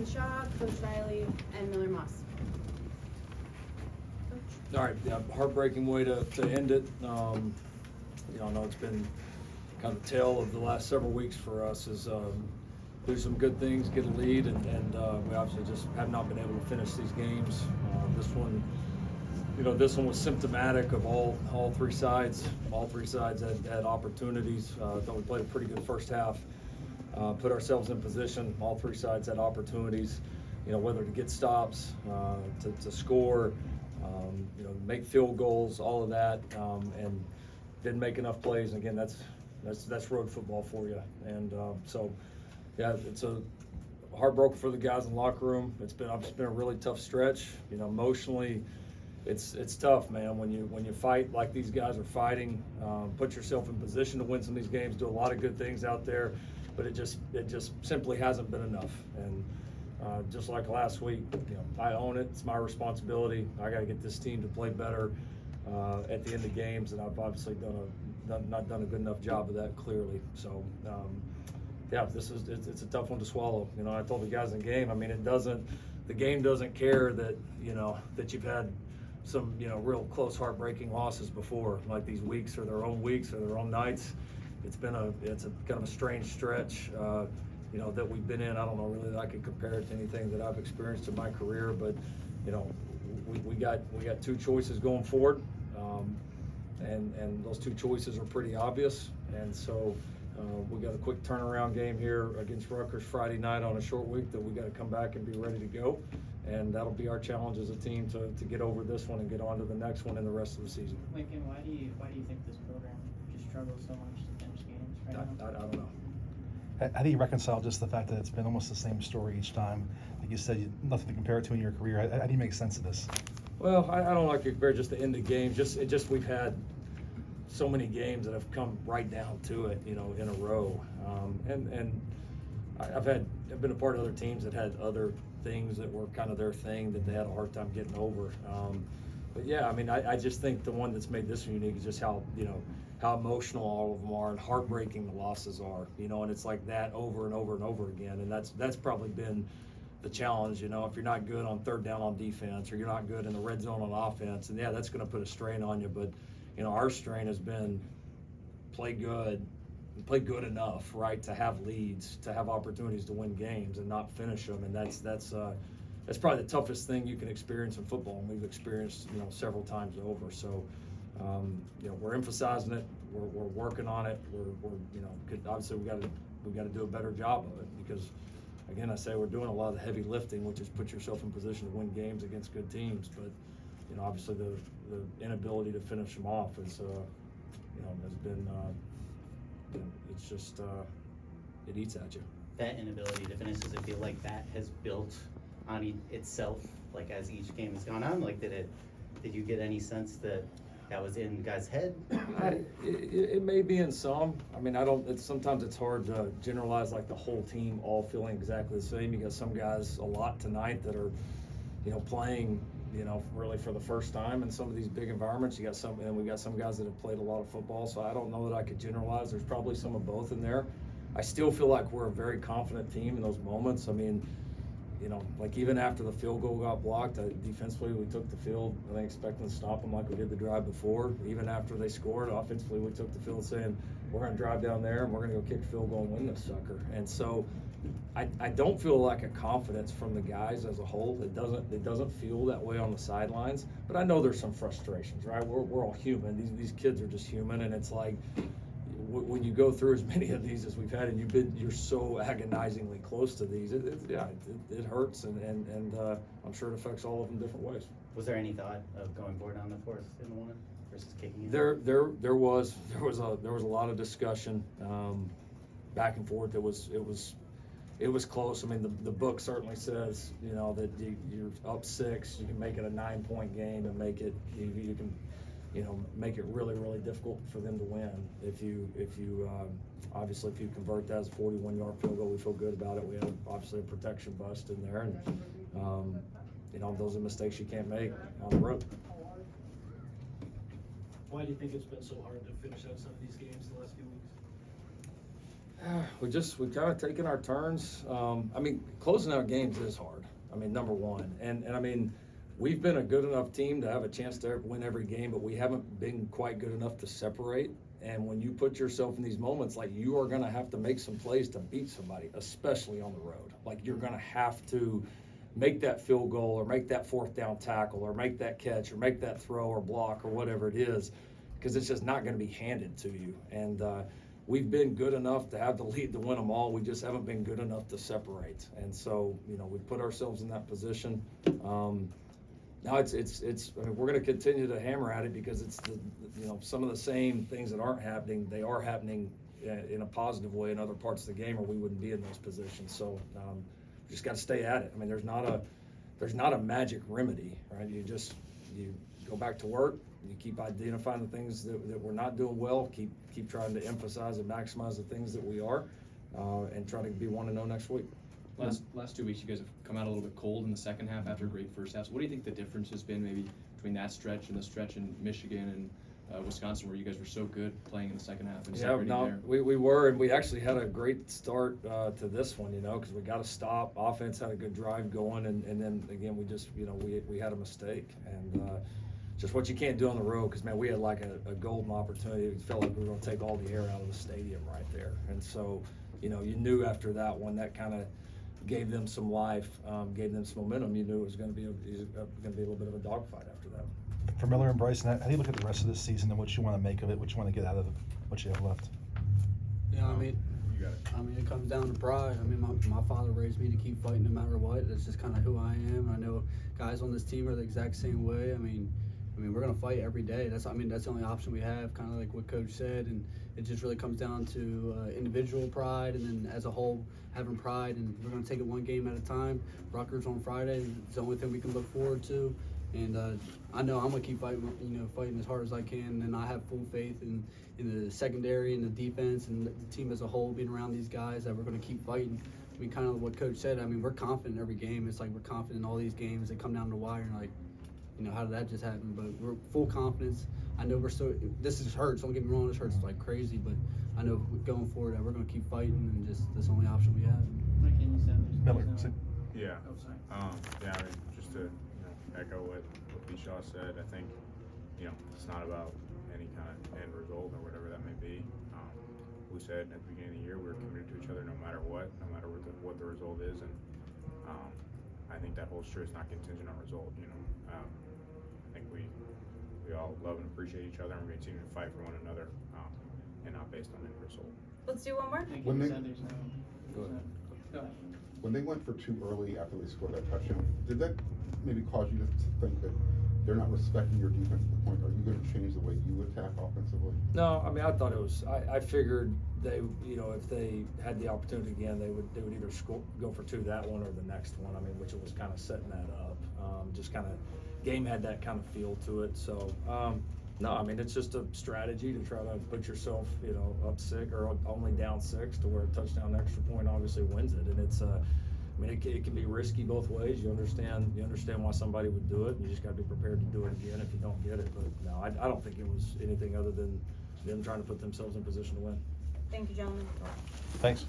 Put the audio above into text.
Bryson Shaw, Coach Riley, and Miller Moss. All right, yeah, heartbreaking way to end it. I know it's been kind of the tale of the last several weeks for us is do some good things, get a lead, and we obviously just have not been able to finish these games. This one was symptomatic of all three sides. All three sides had opportunities. I thought we played a pretty good first half. Put ourselves in position. All three sides had opportunities, whether to get stops, to score, make field goals, all of that, and didn't make enough plays. And again, that's road football for you. And yeah, it's a heartbroken for the guys in the locker room. It's been a really tough stretch. Emotionally, it's tough, man. When you fight like these guys are fighting, put yourself in position to win some of these games, do a lot of good things out there, but it just simply hasn't been enough. And just like last week, I own it. It's my responsibility. I got to get this team to play better at the end of games, and I've obviously not done a good enough job of that, clearly. So yeah, it's a tough one to swallow. I told the guys in the game, the game doesn't care that that you've had some real close, heartbreaking losses before. Like, these weeks are their own weeks or their own nights. It's a kind of a strange stretch that we've been in. I don't know really that I could compare it to anything that I've experienced in my career, but we got two choices going forward, and those two choices are pretty obvious. And so we got a quick turnaround game here against Rutgers Friday night on a short week that we got to come back and be ready to go. And that'll be our challenge as a team to get over this one and get on to the next one in the rest of the season. Lincoln, why do you think this program just struggles so much to finish games right now? I don't know. How do you reconcile just the fact that it's been almost the same story each time? Like you said, nothing to compare it to in your career. How do you make sense of this? Well, I don't like to compare just the end of games. Just we've had so many games that have come right down to it, in a row. And I've been a part of other teams that had other things that were kind of their thing that they had a hard time getting over. But yeah, I just think the one that's made this one unique is just how emotional all of them are and heartbreaking the losses are, and it's like that over and over and over again. And that's probably been the challenge, if you're not good on third down on defense, or you're not good in the red zone on offense, and yeah, that's going to put a strain on you. But our strain has been play good enough, right, to have leads, to have opportunities to win games and not finish them. And that's probably the toughest thing you can experience in football, and we've experienced several times over. So we're emphasizing it, we're working on it. Obviously we got to do a better job of it, because again, I say we're doing a lot of the heavy lifting, which is put yourself in position to win games against good teams. But obviously the inability to finish them off has been it's just it eats at you. That inability to finish, does it feel like that has built on itself, like as each game has gone on? Like, did you get any sense that was in guys' head? It may be in some. Sometimes it's hard to generalize like the whole team all feeling exactly the same. You got some guys a lot tonight that are playing really for the first time in some of these big environments. We got some guys that have played a lot of football, so I don't know that I could generalize. There's probably some of both in there. I still feel like we're a very confident team in those moments. Like even after the field goal got blocked, defensively we took the field, I think, expecting to stop them like we did the drive before. Even after they scored, offensively we took the field saying, we're going to drive down there and we're going to go kick a field goal and win this sucker. And so I don't feel like a confidence from the guys as a whole. It doesn't feel that way on the sidelines, but I know there's some frustrations, right? We're all human. These kids are just human, and it's like when you go through as many of these as we've had, and you're so agonizingly close to these, it hurts, and I'm sure it affects all of them different ways. Was there any thought of going for it on the 4th and 1 versus kicking it? There was a lot of discussion back and forth. It was close. The book certainly says that you're up 6, you can make it a 9-point game and make it you can make it really, really difficult for them to win. If you obviously if you convert that as a 41-yard field goal, we feel good about it. We have obviously a protection bust in there, and those are mistakes you can't make on the road. Why do you think it's been so hard to finish out some of these games the last few weeks? We've kind of taken our turns. I mean, closing out games is hard. I mean, number one, and I mean, we've been a good enough team to have a chance to win every game, but we haven't been quite good enough to separate. And when you put yourself in these moments, like, you are going to have to make some plays to beat somebody, especially on the road. Like, you're going to have to make that field goal or make that fourth down tackle or make that catch or make that throw or block or whatever it is, because it's just not going to be handed to you. And we've been good enough to have the lead to win them all. We just haven't been good enough to separate. And so, we put ourselves in that position. Now it's I mean, we're going to continue to hammer at it, because it's some of the same things that aren't happening, they are happening in a positive way in other parts of the game, or we wouldn't be in those positions. So we just got to stay at it. I mean, there's not a magic remedy, right? You go back to work, you keep identifying the things that we're not doing well, keep trying to emphasize and maximize the things that we are, and try to be 1-0 next week. Last 2 weeks, you guys have come out a little bit cold in the second half after a great first half. So what do you think the difference has been maybe between that stretch and the stretch in Michigan and Wisconsin, where you guys were so good playing in the second half? And we were, and we actually had a great start to this one, because we got a stop. Offense had a good drive going, and then again we just we had a mistake, and just what you can't do on the road, because man, we had like a golden opportunity. It felt like we were going to take all the air out of the stadium right there, and so you knew after that one that kind of gave them some life, gave them some momentum. You knew it was going to be a little bit of a dogfight after that. For Miller and Bryson, how do you look at the rest of this season and what you want to make of it, what you want to get out of what you have left? Yeah, I mean, it comes down to pride. I mean, my father raised me to keep fighting no matter what. That's just kind of who I am. I know guys on this team are the exact same way. I mean, we're gonna fight every day. That's the only option we have. Kind of like what Coach said, and it just really comes down to individual pride, and then as a whole having pride. And we're gonna take it one game at a time. Rutgers on Friday. It's the only thing we can look forward to. And I know I'm gonna keep fighting, fighting as hard as I can. And I have full faith in the secondary and the defense and the team as a whole, being around these guys, that we're gonna keep fighting. I mean, kind of what Coach said. I mean, we're confident in every game. It's like we're confident in all these games that come down the wire, and like, how did that just happen? But we're full confidence. I know this hurts. Don't get me wrong, this hurts like crazy. But I know going forward that we're gonna keep fighting, and just that's the only option we have. Miller, yeah. Yeah. I mean, just to echo what P. Shaw said, I think it's not about any kind of end result or whatever that may be. We said at the beginning of the year we were committed to each other no matter what the result is, and I think that holds true. It's not contingent on result. I think we all love and appreciate each other, and we continue to fight for one another, and not based on any result. Let's do one more. Go ahead. When they went for two early after they scored that touchdown, did that maybe cause you to think that they're not respecting your defense to the point? Are you going to change the way you attack offensively? No, I mean, I thought it was. I figured they, if they had the opportunity again, they would either go for two, that one or the next one. I mean, which it was kind of setting that up. Just kind of game had that kind of feel to it. So no, I mean, it's just a strategy to try to put yourself, up 6 or only down 6 to where a touchdown extra point obviously wins it. And it's I mean, it can be risky both ways. You understand why somebody would do it, and you just got to be prepared to do it again if you don't get it. But no, I don't think it was anything other than them trying to put themselves in position to win. Thank you, gentlemen. Thanks.